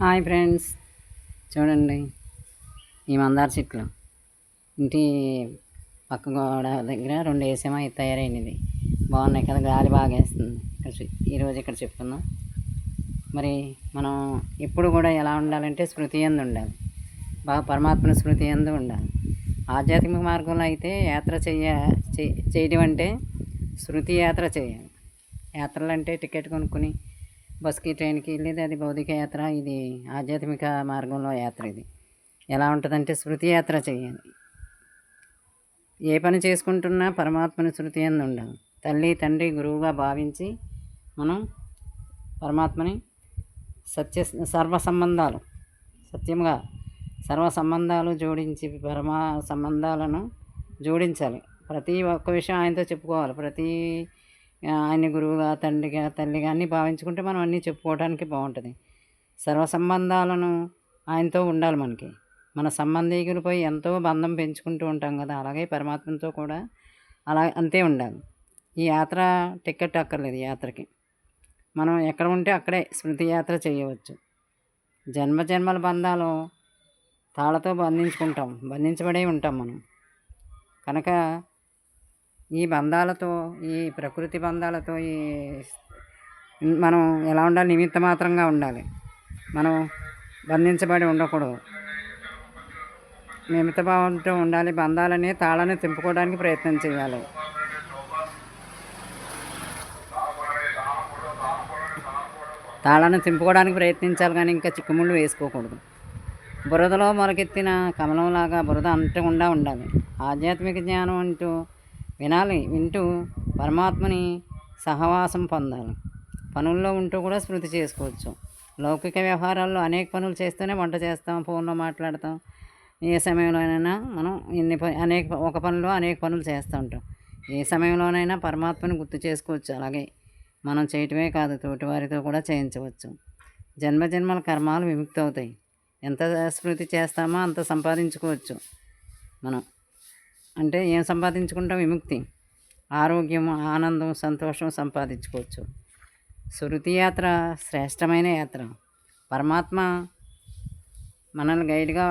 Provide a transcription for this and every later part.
Hi friends, చూడండి ఈ మందార చెట్లు ఇంటి పక్క గోడ దగ్గర 2 వేసామో ఇది తయారైనది. బాగున్నాయి కదా, గాలి బాగా వేస్తుంది. ఈరోజు ఇక్కడ చెప్పుకుందాం. మరి మనం ఎప్పుడు కూడా ఎలా ఉండాలంటే స్మృతి యందు ఉండాలి, బాగా పరమాత్మ స్మృతి యందు ఉండాలి. ఆధ్యాత్మిక మార్గంలో అయితే యాత్ర చేయడం అంటే శృతి యాత్ర చేయాలి. యాత్రలు అంటే టికెట్ కొనుక్కొని బస్కి ట్రైన్కి వెళ్ళేది అది భౌతిక యాత్ర, ఇది ఆధ్యాత్మిక మార్గంలో యాత్ర. ఇది ఎలా ఉంటుందంటే శృతి యాత్ర చేయాలి. ఏ పని చేసుకుంటున్నా పరమాత్మని శృతి యందు ఉండాలి. తల్లి తండ్రి గురువుగా భావించి మనం పరమాత్మని సర్వ సంబంధాలు జోడించి పరమా సంబంధాలను జోడించాలి. ప్రతి ఒక్క విషయం ఆయనతో చెప్పుకోవాలి. ఆయన్ని గురువుగా తండ్రిగా తల్లిగా అన్నీ భావించుకుంటే మనం అన్నీ చెప్పుకోవడానికి బాగుంటుంది. సర్వ సంబంధాలను ఆయనతో ఉండాలి. మన సంబంధీకులపై ఎంతో బంధం పెంచుకుంటూ ఉంటాం కదా, అలాగే పరమాత్మతో కూడా అంతే ఉండాలి. ఈ యాత్ర టికెట్ అక్కర్లేదు. యాత్రకి మనం ఎక్కడ ఉంటే అక్కడే స్మృతి యాత్ర చేయవచ్చు. జన్మల బంధాలు తాళతో బంధించబడే ఉంటాం మనం కనుక ఈ బంధాలతో, ఈ ప్రకృతి బంధాలతో మనం ఎలా ఉండాలి? నిమిత్త మాత్రంగా ఉండాలి. మనం బంధించబడి ఉండకూడదు, నిమిత్త భావంతో ఉండాలి. బంధాలని తాళాన్ని తెంపుకోవడానికి ప్రయత్నం చేయాలి. తాళాన్ని తెంపుకోవడానికి ప్రయత్నించాలి, కానీ ఇంకా చిక్కుముళ్ళు వేసుకోకూడదు. బురదలో మొలకెత్తిన కమలంలాగా బురద అంటకుండా ఉండాలి. ఆధ్యాత్మిక జ్ఞానం వింటూ పరమాత్మని సహవాసం పొందాలి. పనుల్లో ఉంటూ కూడా స్మృతి చేసుకోవచ్చు. లౌకిక వ్యవహారాల్లో అనేక పనులు చేస్తూనే వంట చేస్తాం, ఫోన్లో మాట్లాడతాం. ఏ సమయంలోనైనా మనం ఒక పనిలో అనేక పనులు చేస్తూ ఉంటాం. ఏ సమయంలోనైనా పరమాత్మని గుర్తు చేసుకోవచ్చు. అలాగే మనం చేయటమే కాదు, తోటివారితో కూడా చేయించవచ్చు. జన్మల కర్మాలు విముక్తి అవుతాయి. ఎంత స్మృతి చేస్తామో అంత సంపాదించుకోవచ్చు. మనం అంటే ఏం సంపాదించుకుంటాం? విముక్తి, ఆరోగ్యం, ఆనందం, సంతోషం సంపాదించుకోవచ్చు. శృతి యాత్ర శ్రేష్టమైన యాత్ర. పరమాత్మ మనల్ని గైడ్గా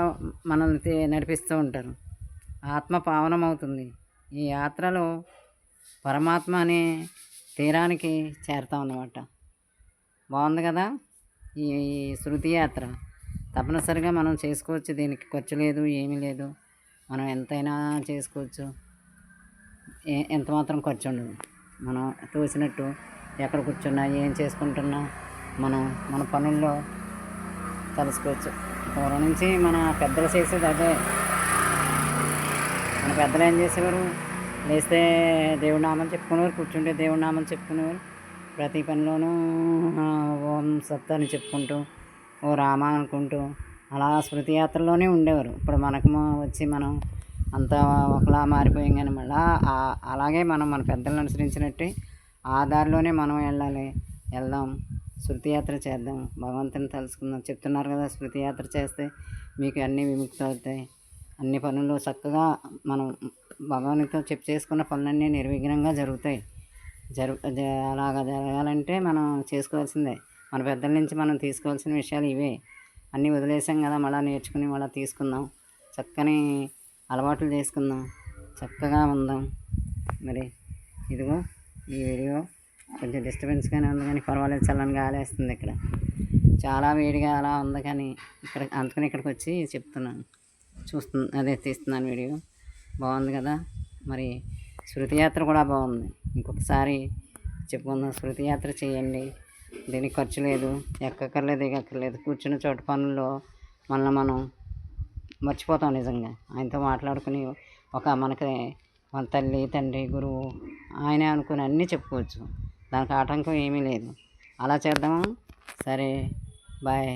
మనల్ని నడిపిస్తూ ఉంటారు. ఆత్మ పావనమవుతుంది. ఈ యాత్రలో పరమాత్మ అనే తీరానికి చేరుతాం అన్నమాట. బాగుంది కదా ఈ శృతి యాత్ర. తప్పనిసరిగా మనం చేసుకోవచ్చు. దీనికి ఖర్చు లేదు, ఏమీ లేదు. మనం ఎంతైనా చేసుకోవచ్చు. ఎంత మాత్రం ఖర్చు ఉండదు. మనం తోసినట్టు ఎక్కడ కూర్చున్నా, ఏం చేసుకుంటున్నా మన పనుల్లో కలుసుకోవచ్చు. పూర్వం నుంచి మన పెద్దలు చేసేది అదే. మన పెద్దలు ఏం చేసేవారు? లేస్తే దేవుడి నామం చెప్పుకునేవారు, కూర్చుంటే దేవుడి నామం చెప్పుకునేవారు. ప్రతి పనిలోనూ ఓం సత్ అని చెప్పుకుంటూ, ఓ రామ అనుకుంటూ అలా స్మృతి యాత్రలోనే ఉండేవారు. ఇప్పుడు మనకు వచ్చి మనం అంతా ఒకలా మారిపోయాం. కానీ మళ్ళీ అలాగే మనం మన పెద్దలను అనుసరించినట్టే ఆ దారిలోనే మనం వెళ్దాం. శృతి యాత్ర చేద్దాం, భగవంతుని తెలుసుకుందాం. చెప్తున్నారు కదా, శృతి యాత్ర చేస్తే మీకు అన్నీ విముక్తి అవుతాయి. అన్ని పనులు చక్కగా మనం భగవంతునితో చేసుకున్న పనులన్నీ నిర్విఘ్నంగా జరుగుతాయి. అలాగా జరగాలంటే మనం చేసుకోవాల్సిందే. మన పెద్దల నుంచి మనం తీసుకోవాల్సిన విషయాలు ఇవే. అన్నీ వదిలేసాం కదా, మళ్ళీ నేర్చుకుని మళ్ళీ తీసుకుందాం. చక్కని అలవాట్లు చేసుకుందాం, చక్కగా ఉందాం. మరి ఇదిగో ఈ వీడియో కొంచెం డిస్టర్బెన్స్గానే ఉంది, కానీ పర్వాలేదు. చల్లని గాలి వేస్తుంది. ఇక్కడ చాలా వేడిగా అలా ఉంది, కానీ అందుకని ఇక్కడికి వచ్చి చెప్తున్నాను, తీస్తున్నాను వీడియో. బాగుంది కదా. మరి శృతి యాత్ర కూడా బాగుంది. ఇంకొకసారి చెప్పుకుందాం. శృతి యాత్ర చేయండి. దీనికి ఖర్చు లేదు, ఎక్కక్కర్లేదు. కూర్చున్న చోట పనుల్లో మనం మర్చిపోతాం. నిజంగా ఆయనతో మాట్లాడుకుని మనకి మన తల్లి తండ్రి గురువు ఆయనే అనుకుని అన్నీ చెప్పుకోవచ్చు. దానికి ఆటంకం ఏమీ లేదు. అలా చేద్దాము. సరే, బాయ్.